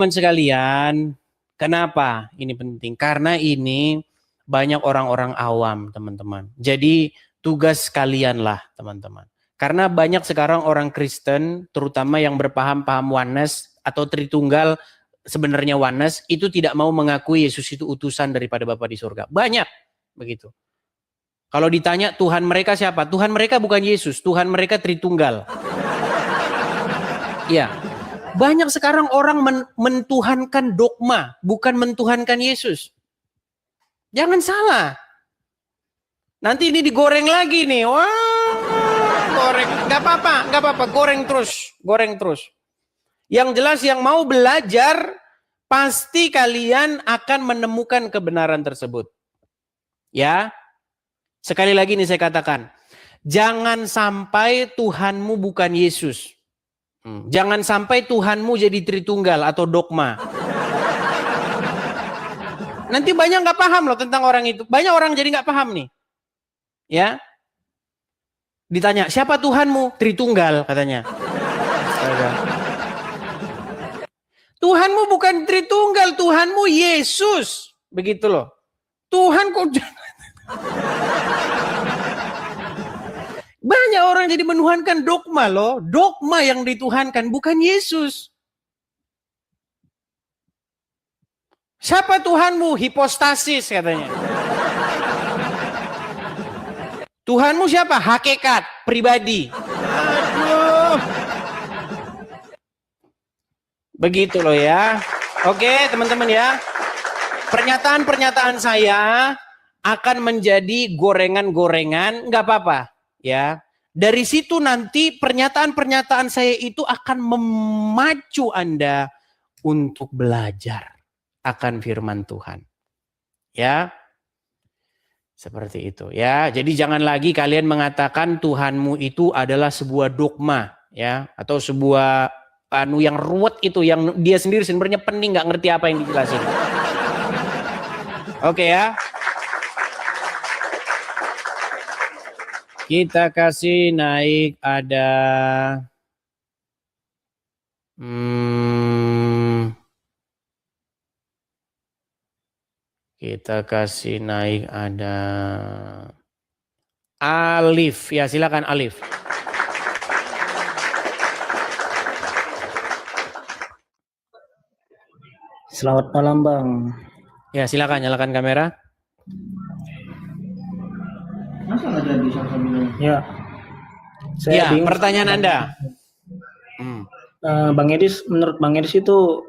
Teman sekalian, kenapa ini penting? Karena ini banyak orang-orang awam, teman-teman. Jadi tugas kalianlah, teman-teman. Karena banyak sekarang orang Kristen, terutama yang berpaham-paham oneness atau Tritunggal, sebenarnya oneness, itu tidak mau mengakui Yesus itu utusan daripada Bapa di surga. Banyak begitu. Kalau ditanya Tuhan mereka siapa? Tuhan mereka bukan Yesus, Tuhan mereka Tritunggal. Iya. Banyak sekarang orang mentuhankan dogma, bukan mentuhankan Yesus. Jangan salah. Nanti ini digoreng lagi nih. Wah, goreng. Gak apa-apa, goreng terus. Yang jelas yang mau belajar, pasti kalian akan menemukan kebenaran tersebut. Ya, sekali lagi nih saya katakan, jangan sampai Tuhanmu bukan Yesus. Jangan sampai Tuhanmu jadi Tritunggal atau dogma. Nanti banyak nggak paham loh tentang orang itu. Banyak orang jadi nggak paham nih. Ya. Ditanya, siapa Tuhanmu? Tritunggal katanya. Tuhanmu bukan Tritunggal, Tuhanmu Yesus. Begitu loh. Tuhan kok banyak orang jadi menuhankan dogma loh. Dogma yang dituhankan bukan Yesus. Siapa Tuhanmu? Hipostasis katanya. Tuhanmu siapa? Hakikat, pribadi. Aduh. Begitu loh ya. Oke teman-teman ya. Pernyataan-pernyataan saya akan menjadi gorengan-gorengan. Nggak apa-apa. Ya, dari situ nanti pernyataan-pernyataan saya itu akan memacu Anda untuk belajar akan firman Tuhan. Ya, seperti itu. Ya, jadi jangan lagi kalian mengatakan Tuhanmu itu adalah sebuah dogma, ya, atau sebuah yang ruwet itu, yang dia sendiri sebenarnya pening nggak ngerti apa yang dijelasin. Oke ya. Kita kasih naik ada kita kasih naik ada Alif. Ya silakan Alif. Selamat malam Bang. Ya silakan nyalakan kamera. Masa nggak jadi ya. Ya, pertanyaan Anda. Bang Edis, menurut Bang Edis itu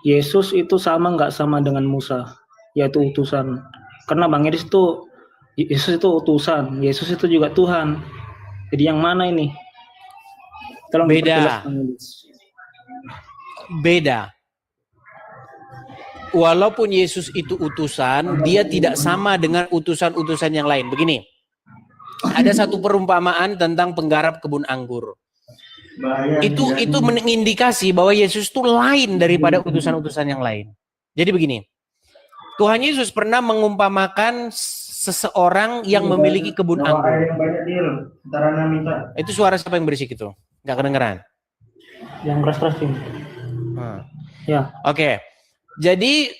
Yesus itu sama nggak sama dengan Musa, yaitu utusan? Karena Bang Edis itu Yesus itu utusan, Yesus itu juga Tuhan. Jadi yang mana ini? Tolong beda. Beda. Walaupun Yesus itu utusan, dia tidak sama dengan utusan-utusan yang lain. Begini, ada satu perumpamaan tentang penggarap kebun anggur. Itu mengindikasi bahwa Yesus itu lain daripada utusan-utusan yang lain. Jadi begini, Tuhan Yesus pernah mengumpamakan seseorang yang memiliki kebun anggur. Itu suara siapa yang berisik itu? Nggak kedengeran? Yang keras-keras ini. Ya. Oke. Jadi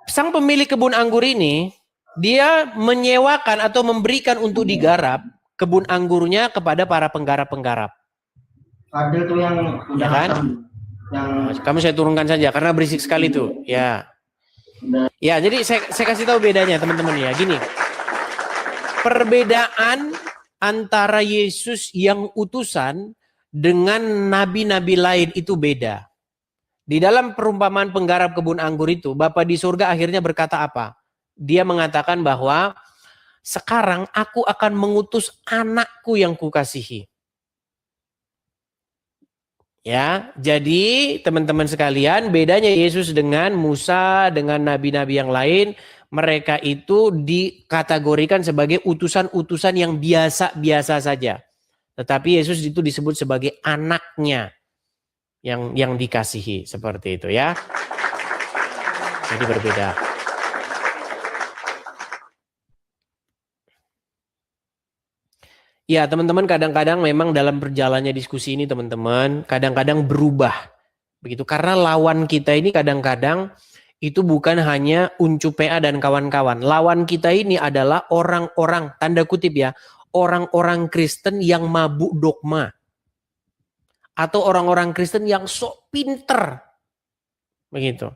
sang pemilik kebun anggur ini, dia menyewakan atau memberikan untuk digarap kebun anggurnya kepada para penggarap-penggarap. Ada tuh yang ya kan? Kamu saya turunkan saja karena berisik sekali tuh. Ya. Ya, jadi saya kasih tahu bedanya teman-teman ya. Gini. Perbedaan antara Yesus yang utusan dengan nabi-nabi lain itu beda. Di dalam perumpamaan penggarap kebun anggur itu, Bapa di surga akhirnya berkata apa? Dia mengatakan bahwa sekarang aku akan mengutus anakku yang kukasihi. Ya, jadi teman-teman sekalian, bedanya Yesus dengan Musa, dengan nabi-nabi yang lain, mereka itu dikategorikan sebagai utusan-utusan yang biasa-biasa saja. Tetapi Yesus itu disebut sebagai anaknya yang dikasihi, seperti itu ya. Jadi berbeda. Ya teman-teman, kadang-kadang memang dalam berjalannya diskusi ini teman-teman, kadang-kadang berubah Begitu, karena lawan kita ini kadang-kadang itu bukan hanya Uncu PA dan kawan-kawan. Lawan kita ini adalah orang-orang, tanda kutip ya, orang-orang Kristen yang mabuk dogma. Atau orang-orang Kristen yang sok pinter. Begitu.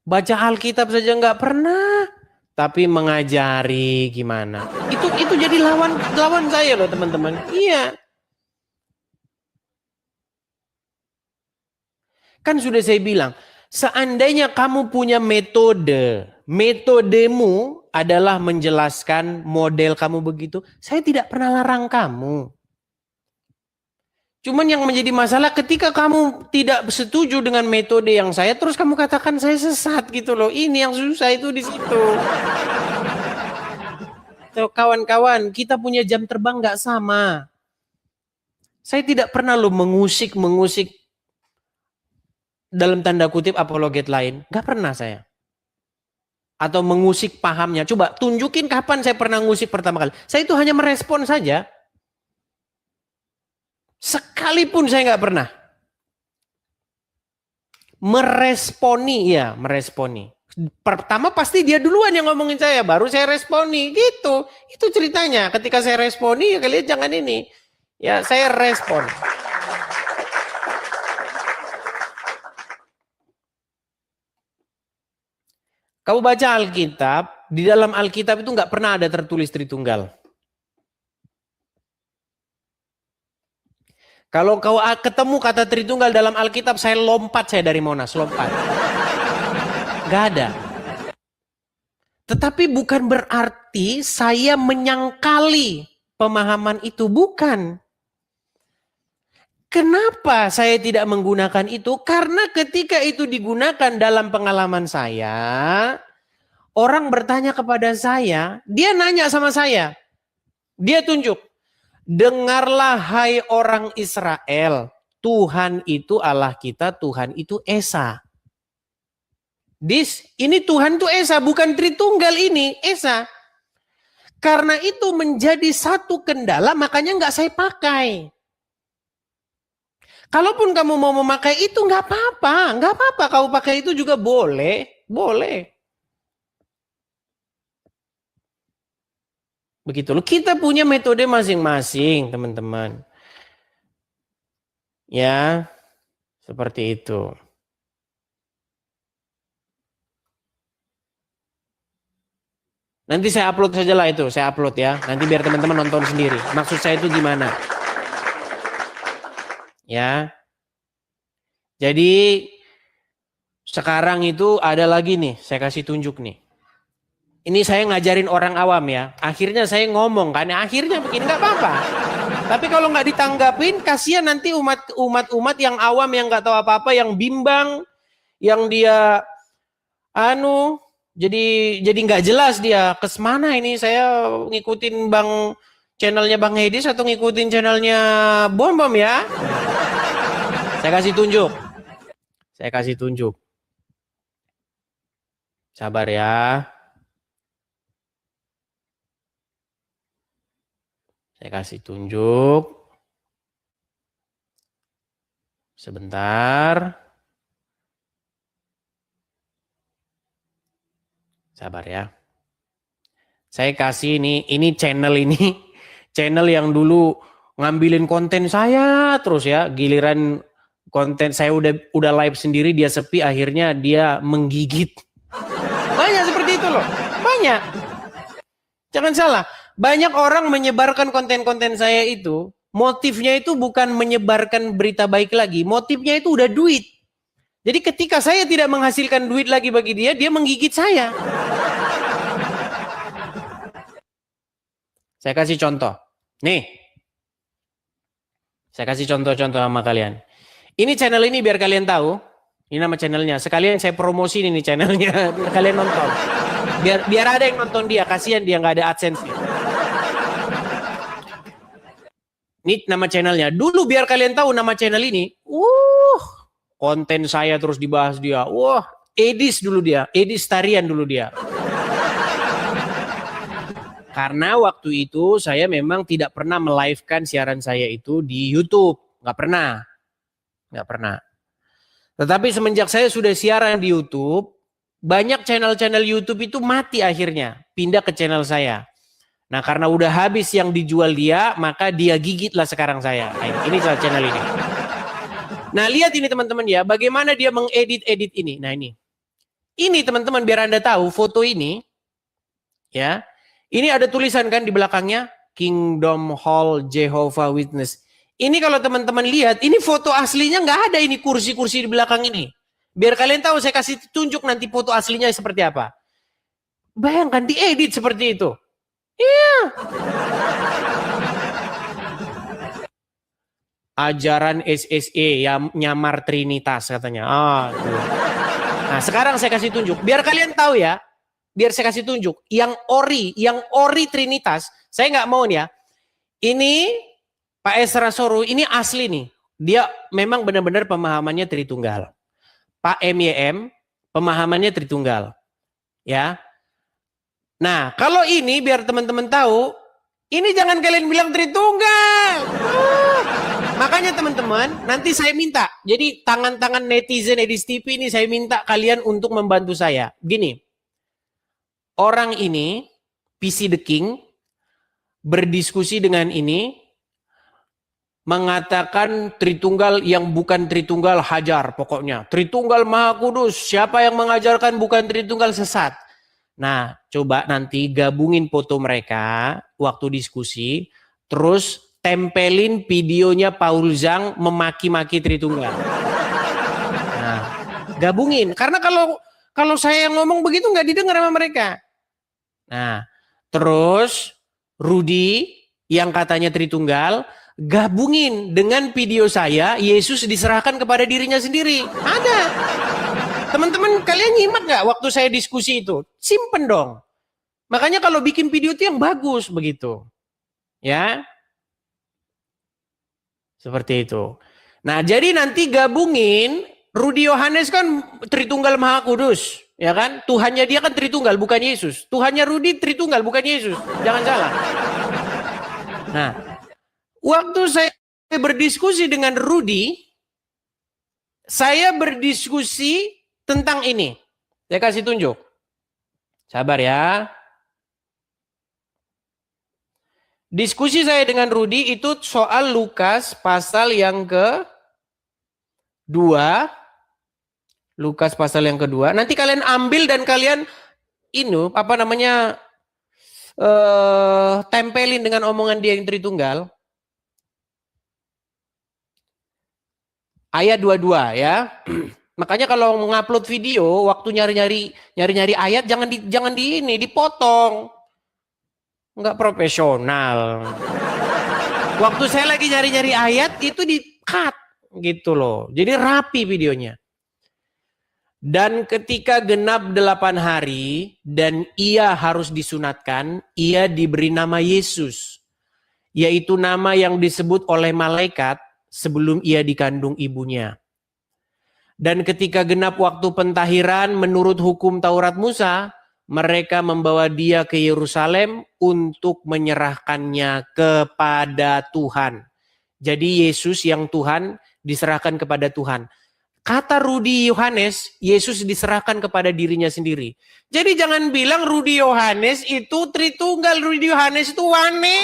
Baca Alkitab saja nggak pernah, tapi mengajari gimana. Itu jadi lawan saya loh teman-teman. Iya. Kan sudah saya bilang, seandainya kamu punya metode, metodemu adalah menjelaskan model kamu begitu, saya tidak pernah larang kamu. Cuman yang menjadi masalah ketika kamu tidak setuju dengan metode yang saya, terus kamu katakan saya sesat gitu loh. Ini yang susah itu di situ. Kawan-kawan, kita punya jam terbang nggak sama. Saya tidak pernah loh mengusik dalam tanda kutip apologet lain. Nggak pernah saya. Atau mengusik pahamnya. Coba tunjukin kapan saya pernah ngusik pertama kali. Saya itu hanya merespon saja. Sekalipun saya nggak pernah. Meresponi. Pertama pasti dia duluan yang ngomongin saya, baru saya responi. Gitu. Itu ceritanya. Ketika saya responi, ya kalian jangan ini. Ya, saya respon. Kamu baca Alkitab, di dalam Alkitab itu nggak pernah ada tertulis Tritunggal. Kalau kau ketemu kata Tritunggal dalam Alkitab, saya dari Monas, lompat. Gak ada. Tetapi bukan berarti saya menyangkali pemahaman itu, bukan. Kenapa saya tidak menggunakan itu? Karena ketika itu digunakan dalam pengalaman saya, orang bertanya kepada saya, dia nanya sama saya, dia tunjuk. Dengarlah hai orang Israel, Tuhan itu Allah kita, Tuhan itu Esa. Ini Tuhan itu Esa, bukan Tritunggal ini, Esa. Karena itu menjadi satu kendala, makanya nggak saya pakai. Kalaupun kamu mau memakai itu nggak apa-apa, kau pakai itu juga boleh. Begitu loh, kita punya metode masing-masing, teman-teman. Ya, seperti itu. Nanti saya upload saja lah itu, saya upload ya. Nanti biar teman-teman nonton sendiri. Maksud saya itu gimana? Ya. Jadi sekarang itu ada lagi nih, saya kasih tunjuk nih. Ini saya ngajarin orang awam ya. Akhirnya saya ngomong kan, akhirnya begini nggak apa-apa. Tapi kalau nggak ditanggapin, kasihan nanti umat yang awam yang nggak tahu apa-apa, yang bimbang, yang dia jadi nggak jelas dia kesemana ini. Saya ngikutin channelnya Bang Hedis atau ngikutin channelnya Bom ya. Saya kasih tunjuk. Sabar ya. Saya kasih tunjuk. Sebentar. Sabar ya. Saya kasih ini channel yang dulu ngambilin konten saya terus ya. Giliran konten saya udah live sendiri, dia sepi, akhirnya dia menggigit. Banyak seperti itu loh. Banyak. Jangan salah. Banyak orang menyebarkan konten-konten saya itu, motifnya itu bukan menyebarkan berita baik lagi, motifnya itu udah duit. Jadi ketika saya tidak menghasilkan duit lagi bagi dia menggigit saya. Saya kasih contoh. Nih. Saya kasih contoh-contoh sama kalian. Ini channel ini biar kalian tahu. Ini nama channelnya. Sekalian saya promosi ini channelnya. Biar kalian nonton. Biar ada yang nonton dia. Kasihan dia nggak ada AdSense. Ini nama channelnya. Dulu biar kalian tahu nama channel ini. Konten saya terus dibahas dia. Edis Tarian dulu dia. Karena waktu itu saya memang tidak pernah melive-kan siaran saya itu di YouTube. Nggak pernah. Tetapi semenjak saya sudah siaran di YouTube, banyak channel-channel YouTube itu mati akhirnya, pindah ke channel saya. Nah, karena udah habis yang dijual dia, maka dia gigitlah sekarang saya. Nah, ini salah channel ini. Nah, lihat ini teman-teman ya, bagaimana dia mengedit-edit ini. Nah, ini. Ini teman-teman biar Anda tahu foto ini ya. Ini ada tulisan kan di belakangnya Kingdom Hall Jehovah Witness. Ini kalau teman-teman lihat, ini foto aslinya nggak ada ini kursi-kursi di belakang ini. Biar kalian tahu saya kasih tunjuk nanti foto aslinya seperti apa. Bayangkan diedit seperti itu. Iya. Ajaran SSE yang nyamar Trinitas katanya. Nah, sekarang saya kasih tunjuk. Biar kalian tahu ya. Biar saya kasih tunjuk. Yang ori Trinitas. Saya nggak mau nih ya. Ini Pak Esra Soru ini asli nih. Dia memang benar-benar pemahamannya Tritunggal. Pak MYM pemahamannya Tritunggal. Ya. Nah, kalau ini biar teman-teman tahu, ini jangan kalian bilang Tritunggal. Makanya teman-teman, nanti saya minta. Jadi tangan-tangan netizen Edis TV ini saya minta kalian untuk membantu saya. Gini, orang ini, PC The King, berdiskusi dengan ini, mengatakan Tritunggal yang bukan Tritunggal hajar pokoknya. Tritunggal Maha Kudus, siapa yang mengajarkan bukan Tritunggal sesat. Nah, coba nanti gabungin foto mereka waktu diskusi, terus tempelin videonya Paul Zhang memaki-maki Tritunggal. Nah, gabungin. Karena kalau saya yang ngomong begitu nggak didengar sama mereka. Nah, terus Rudy yang katanya Tritunggal, gabungin dengan video saya, Yesus diserahkan kepada dirinya sendiri. Ada. Teman-teman, kalian nyimak nggak waktu saya diskusi itu? Simpen dong. Makanya kalau bikin video itu yang bagus begitu. Ya. Seperti itu. Nah, jadi nanti gabungin Rudy Yohanes kan Tritunggal Maha Kudus, ya kan? Tuhannya dia kan Tritunggal, bukan Yesus. Tuhannya Rudy Tritunggal, bukan Yesus. Jangan salah. Nah, waktu saya berdiskusi dengan Rudy, saya berdiskusi tentang ini. Saya kasih tunjuk. Sabar ya. Diskusi saya dengan Rudy itu soal Lukas pasal yang ke-2. Lukas pasal yang kedua. Nanti kalian ambil dan kalian tempelin dengan omongan dia yang Tritunggal. Ayat 22 ya. Makanya kalau mengupload video, waktu nyari-nyari ayat jangan dipotong. Enggak profesional. Waktu saya lagi nyari-nyari ayat itu di-cut gitu loh. Jadi rapi videonya. Dan ketika genap 8 hari dan ia harus disunatkan, ia diberi nama Yesus. Yaitu nama yang disebut oleh malaikat sebelum ia dikandung ibunya. Dan ketika genap waktu pentahiran menurut hukum Taurat Musa, mereka membawa dia ke Yerusalem untuk menyerahkannya kepada Tuhan. Jadi Yesus yang Tuhan diserahkan kepada Tuhan. Kata Rudy Yohanes, Yesus diserahkan kepada dirinya sendiri. Jadi jangan bilang Rudy Yohanes itu Tritunggal, Rudy Yohanes itu Wane.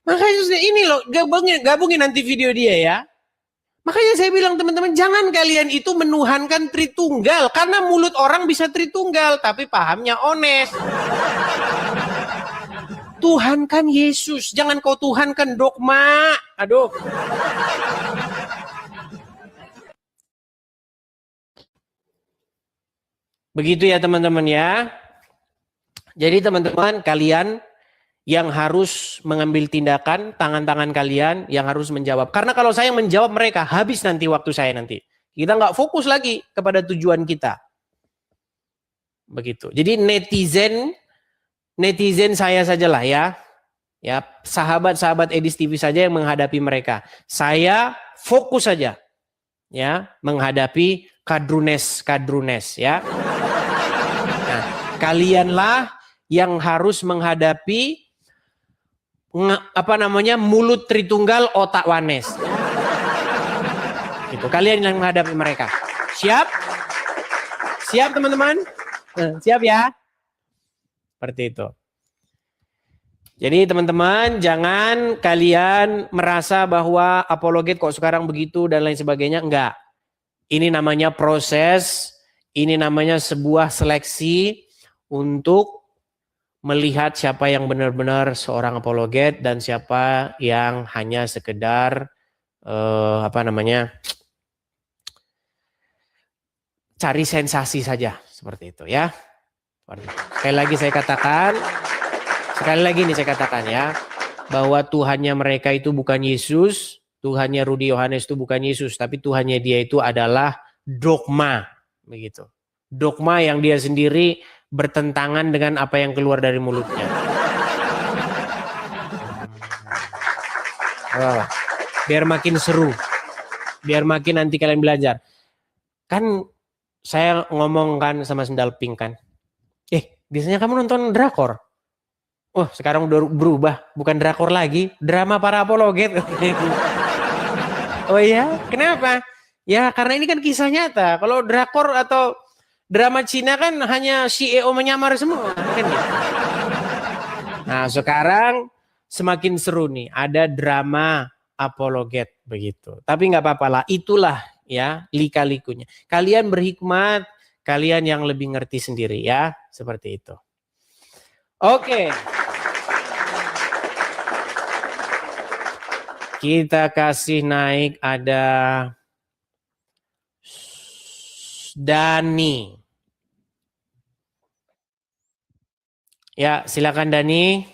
Makanya ini loh, gabungin nanti video dia ya. Makanya saya bilang teman-teman, jangan kalian itu menuhankan Tritunggal. Karena mulut orang bisa Tritunggal, tapi pahamnya ones. Tuhankan Yesus, jangan kau tuhankan dogma. Aduh. Begitu ya teman-teman ya. Jadi teman-teman, kalian yang harus mengambil tindakan, tangan-tangan kalian yang harus menjawab. Karena kalau saya menjawab mereka, habis nanti waktu saya nanti. Kita nggak fokus lagi kepada tujuan kita. Begitu. Jadi netizen saya sajalah ya. Ya, sahabat-sahabat Edis TV saja yang menghadapi mereka. Saya fokus saja ya menghadapi kadrunes ya. Nah, kalianlah yang harus menghadapi mulut Tritunggal otak Wanes. Itu kalian yang menghadapi mereka. Siap? Siap teman-teman? Siap ya? Seperti itu. Jadi teman-teman jangan kalian merasa bahwa apologet kok sekarang begitu dan lain sebagainya. Enggak. Ini namanya proses, ini namanya sebuah seleksi untuk melihat siapa yang benar-benar seorang apologet dan siapa yang hanya sekedar cari sensasi saja seperti itu ya. Sekali lagi saya katakan ya, bahwa Tuhannya mereka itu bukan Yesus, Tuhannya Rudi Yohanes itu bukan Yesus, tapi Tuhannya dia itu adalah dogma, begitu. Dogma yang dia sendiri bertentangan dengan apa yang keluar dari mulutnya. Oh, biar makin seru, biar makin nanti kalian belajar. Kan saya ngomong kan sama Sendal Pink kan, biasanya kamu nonton drakor. Oh, sekarang udah berubah, bukan drakor lagi, drama para apologet. Oh iya, kenapa? Ya karena ini kan kisah nyata. Kalau drakor atau drama Cina kan hanya CEO menyamar semua. Kan gitu. Nah sekarang semakin seru nih, ada drama apologet begitu. Tapi nggak apa-apa lah, itulah ya lika-likunya. Kalian berhikmat, kalian yang lebih ngerti sendiri ya, seperti itu. Oke. Kita kasih naik ada Dani. Ya, silakan Dani.